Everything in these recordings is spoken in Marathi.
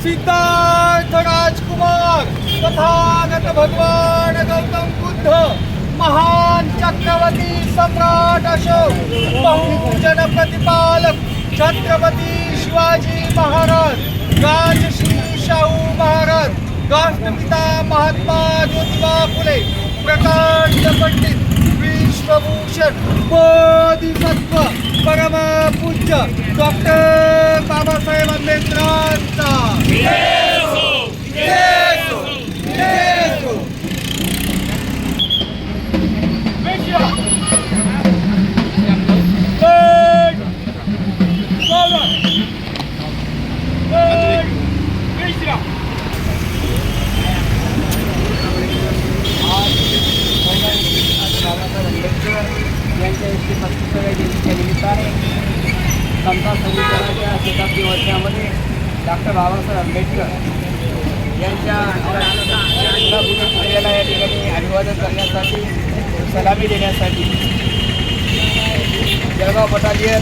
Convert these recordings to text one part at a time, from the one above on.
सिद्धार्थ राजकुमार तथागत भगवान गौतम बुद्ध महान चक्रवर्ती सम्राट अशोक बहुजन प्रतिपालक छत्रपती शिवाजी महाराज राजश्री शाहू महाराज राष्ट्रपिता महात्मा ज्योतिबा फुले प्रकाश पंडित विश्वभूषण बोधिसत्व परम पूज्य डॉक्टर बाबासाहेब आंबेडकरांचा यांच्या 135व्या जयंतीच्या निमित्ताने समता समितीच्या शताब्दी वर्षामध्ये डॉक्टर बाबासाहेब आंबेडकर यांच्या पुतळ्याला या ठिकाणी अभिवादन करण्यासाठी सलामी देण्यासाठी जळगाव बटालियन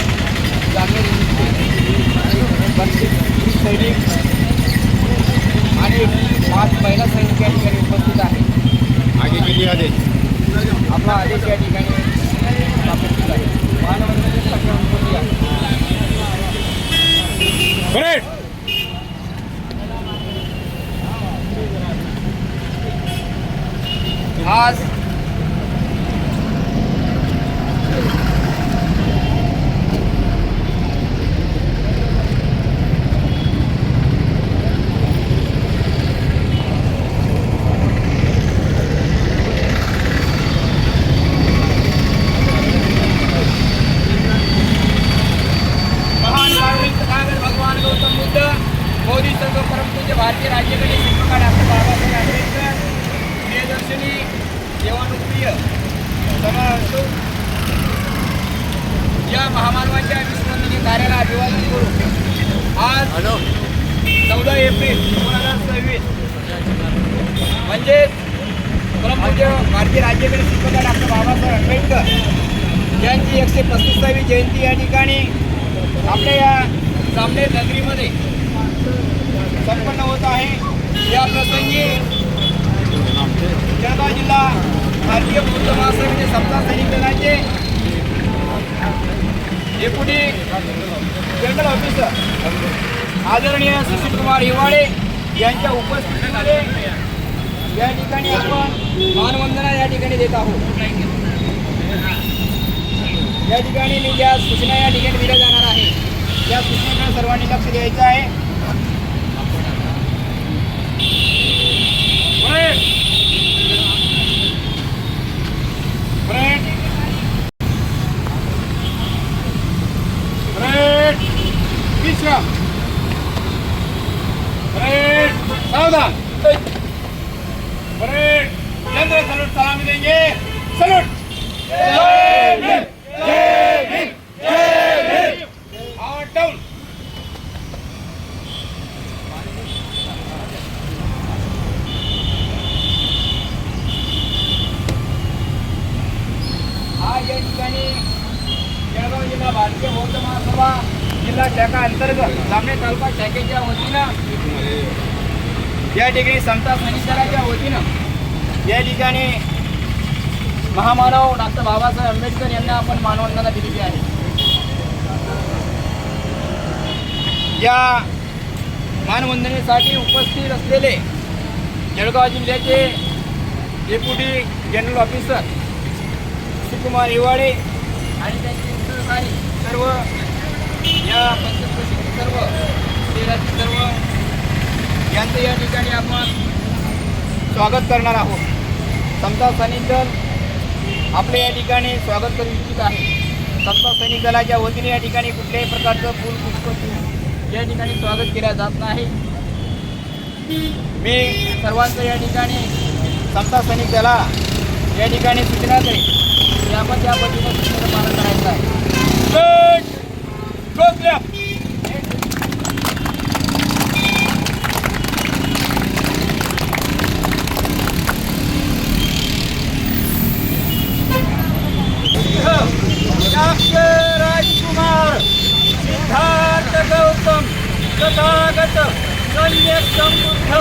जामीन 32 सैनिक आणि 5 महिला सैनिक या ठिकाणी उपस्थित आहेत. आपला आदेश या ठिकाणी उपस्थित आहे. आज गौतम बुद्ध बोधिसत्व परमपूज्य भारतीय राज्यघटनेचे शिल्पकार डॉक्टर बाबासाहेब आंबेडकर प्रियदर्शनी देवानुप्रिय अशोक या महामानवाच्या विश्ववंदनीय कार्याला अभिवादन करू. आज 14 एप्रिल 2026 म्हणजेच परमपूज्य भारतीय राज्यघटनेचे शिल्पकार डॉक्टर बाबासाहेब आंबेडकर यांची 135वी जयंती या ठिकाणी आपल्या या जामनेर नगरीमध्ये संपन्न होत आहे. या प्रसंगी जळगाव जिल्हा भारतीय बौद्ध महासभेचे समता सैनिक दलाचे डेप्युटी जनरल ऑफिसर आदरणीय सुशील कुमार हिवाळे यांच्या उपस्थितीमध्ये या ठिकाणी आपण मानवंदना या ठिकाणी देत आहोत. या ठिकाणी मी ज्या सूचना या ठिकाणी दिल्या जाणार आहे या सूचनेकडे सर्वांनी लक्ष द्यायचं आहे. विश्राम सावधान चंद्र सलूट सलामी देंगे. सलूट. डाउन. आज या ठिकाणी जळगाव जिल्हा भारतीय बौद्ध महासभा जिल्हा शाखा अंतर्गत जामनेर तालुका शाखेच्या वतीनं या ठिकाणी समता सैनिक दलाच्या वतीनं या ठिकाणी महामानव डॉक्टर बाबासाहेब आंबेडकर यांना आपण मानवंदना दिलेली आहे. या मानवंदनेसाठी उपस्थित असलेले जळगाव जिल्ह्याचे डेप्युटी जनरल ऑफिसर सुकुमार हिवाळे आणि त्यांचे सहकारी सर्व या पंचक्रोशीतील सर्व शहरातील सर्व यांचं या ठिकाणी आपण स्वागत करणार आहोत. समता सैनिक दल आपले या ठिकाणी स्वागत करू इच्छित आहे. समता सैनिक दलाच्या वतीने या ठिकाणी कुठल्याही प्रकारचं फूल पुष्प या ठिकाणी स्वागत केलं जात नाही. मी सर्वांचं या ठिकाणी समता सैनिक दला या ठिकाणी सूचना करेन की आपण त्या पद्धतीने सूचनेचं पालन करायचं आहे. राजकुमार सिद्धार्थ गौतम तथागत सम्यक संबुद्ध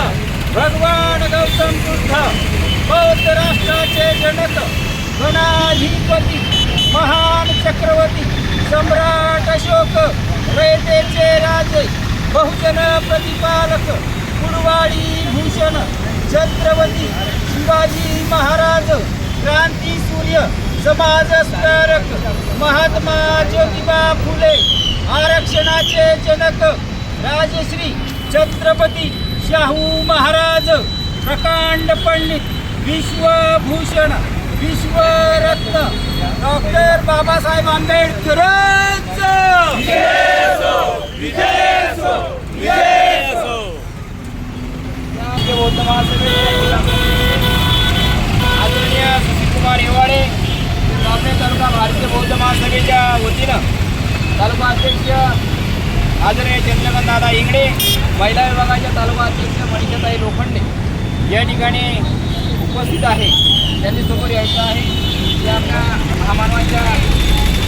भगवान गौतम बुद्ध, बौद्ध राष्ट्राचे जनक, गणाधिपती, महान चक्रवर्ती, सम्राट अशोक, रयतेचे राजे, बहुजन प्रतिपालक, कुडवाडी भूषण, छत्रपती शिवाजी महाराज, क्रांती सूर्य, समाज सुधारक, महात्मा ज्योतिबा फुले, आरक्षणाचे जनक, राजश्री छत्रपती शाहू महाराज, प्रकांड पंडित, विश्वभूषण, विश्वरत्न डॉक्टर बाबासाहेब आंबेडकरांचा बौद्ध महासभेचे आदरणीय सुशीलकुमार येवाडे, कामणे तालुका भारतीय बौद्ध महासभेच्या वतीनं तालुका अध्यक्ष आदरणीय चंद्रकांत दादा इंगडे, महिला विभागाच्या तालुका अध्यक्ष मनीषाताई लोखंडे या ठिकाणी उपस्थित आहे. त्यांनी सोबत यायचं आहे. या आपल्या महामानवांच्या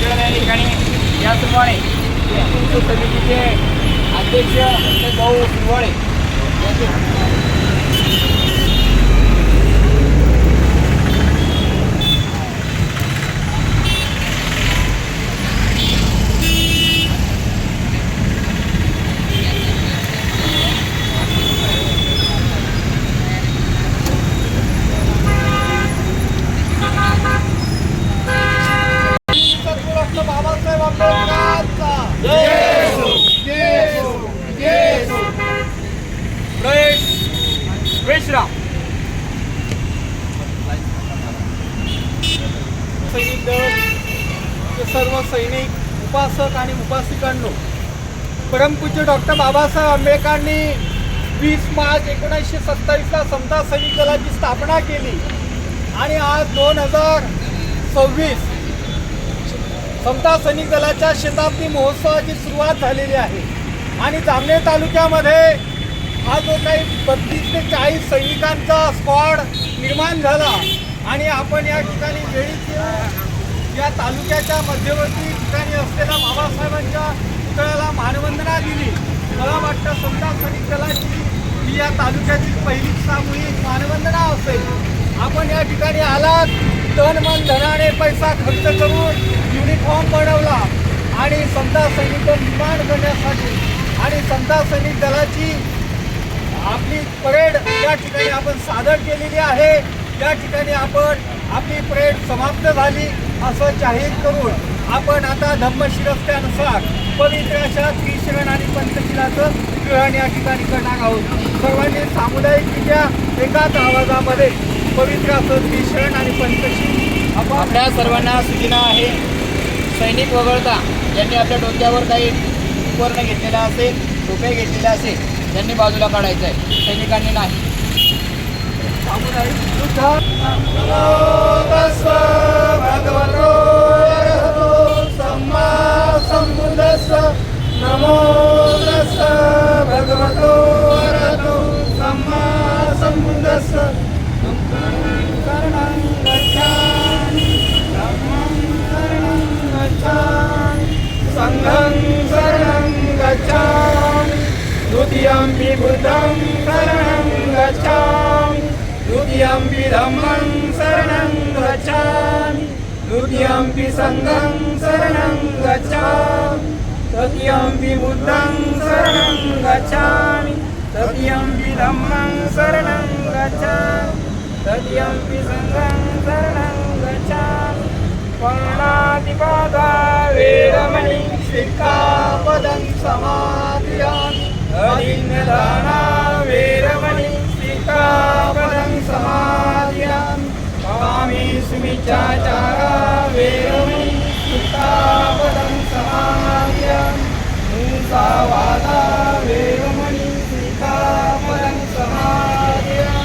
या ठिकाणी याचप्रमाणे समितीचे अध्यक्ष भाऊ शिवाळे यांचे बाबासाहेब आंबेडकरांचा विश्राम. सैनिक दल सर्व सैनिक, उपासक आणि उपासिकांनो, परमपूज्य डॉक्टर बाबासाहेब आंबेडकरांनी 20 मार्च 1927ला समता सैनिक दलाची स्थापना केली आणि आज 2026 समता सैनिक दलाच्या शताब्दी महोत्सवाची सुरुवात झालेली आहे. आणि जामनेर तालुक्यामध्ये हा जो काही 32 ते 40 सैनिकांचा स्क्वॉड निर्माण झाला आणि आपण या ठिकाणी वेळीच या तालुक्याच्या मध्यवर्ती ठिकाणी असलेल्या बाबासाहेबांच्या पुतळ्याला मानवंदना दिली. मला वाटतं समता सैनिक दलाची ही या तालुक्यातील पहिलीच सामूहिक मानवंदना असेल. आपण या ठिकाणी आलात, तन मन धनाने पैसा खर्च करून युनिफॉर्म बनवला आणि समता सैनिक दल निर्माण करण्यासाठी आणि समता सैनिक दलाची आपली परेड या ठिकाणी आपण सादर केलेली आहे. या ठिकाणी आपण आपली परेड समाप्त झाली असं जाहीर करून आपण आता धम्मशी रस्त्यानुसार पवित्र अशा त्रिशरण आणि पंचशिलाचं ग्रहण या ठिकाणी करणार आहोत. सर्वांनी सामुदायिकरित्या एकाच आवाजामध्ये पवित्र असं त्रिशरण आणि पंचशील आपल्या सर्वांना सूचना आहे. सैनिक वगळता ज्यांनी आपल्या डोक्यावर काही उपकरण घेतलेला असेल, टोपे घेतलेले असेल, त्यांनी बाजूला काढायचं आहे, सैनिकांनी नाही. सामुदायिक युद्ध. नमो तस्स भगवतो अरहतो सम्मा संबुद्धस्स. शरणं गच्छामि, धम्मं शरणं गच्छामि, संघं शरणं गच्छामि, द्वितीयंपि बुद्धं शरणं गच्छामि, द्वितीयंपि धम्मं शरणं गच्छामि, द्वितीयंपि संघं शरणं गच्छामि, तृतीयंपि बुद्धं शरणं गच्छामि, तृतीयंपि धम्मं शरणं गच्छामि, तृतीयंपि संघं शरणं गच्छामि. पाणातिपाता वेरमणि सिक्खापदं समादियामि. अदिन्नदाना वेरमणि सिक्खापदं समादियामि. कामेषुमिच्छाचारा वेरमणि सिक्खापदं समादियामि. मुसावादा वेरमणि सिक्खापदं समादियामि.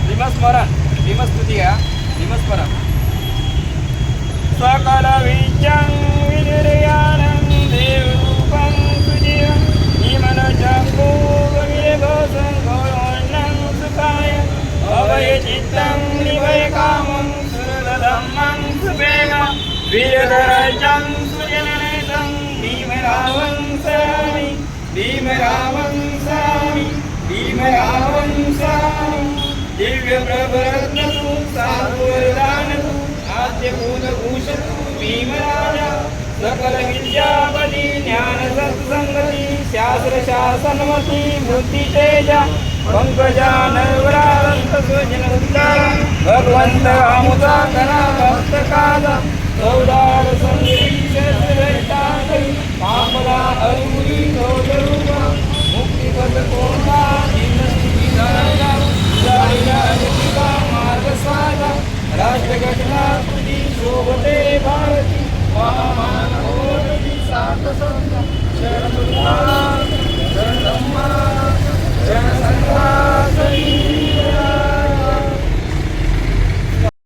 भीमस्मरण, भीमस्तुती घ्या, भीमस्मरण. सकल विद्यं विनिर्याणं देवरूपं सुजीवं विमलजम्बूगमिरे ऊर्जं सुजननेतं भीमरावं स्मरामि भीमरावं स्मरामि भीमरावं स्मरामि दिव्य प्रभरत्नतु साधुवरदानतु आद्यभूतभूषतु भीमराजा सकल विद्यापती ज्ञान सत्संगती शास्त्र शासनमती बुद्धी तेजा पंकजा नवरांत सुजन उद्धारा भगवंत आमुदा करा भक्त काजा चौदार संगीत पापला हरिमुरी गौररूपा मुक्तिपद कोणा दीनस्थिती दारा जाळीला अगतिका मार्ग साधा राष्ट्रघटना तुझी शोभते भारती महामान होती सात संत शरण शरण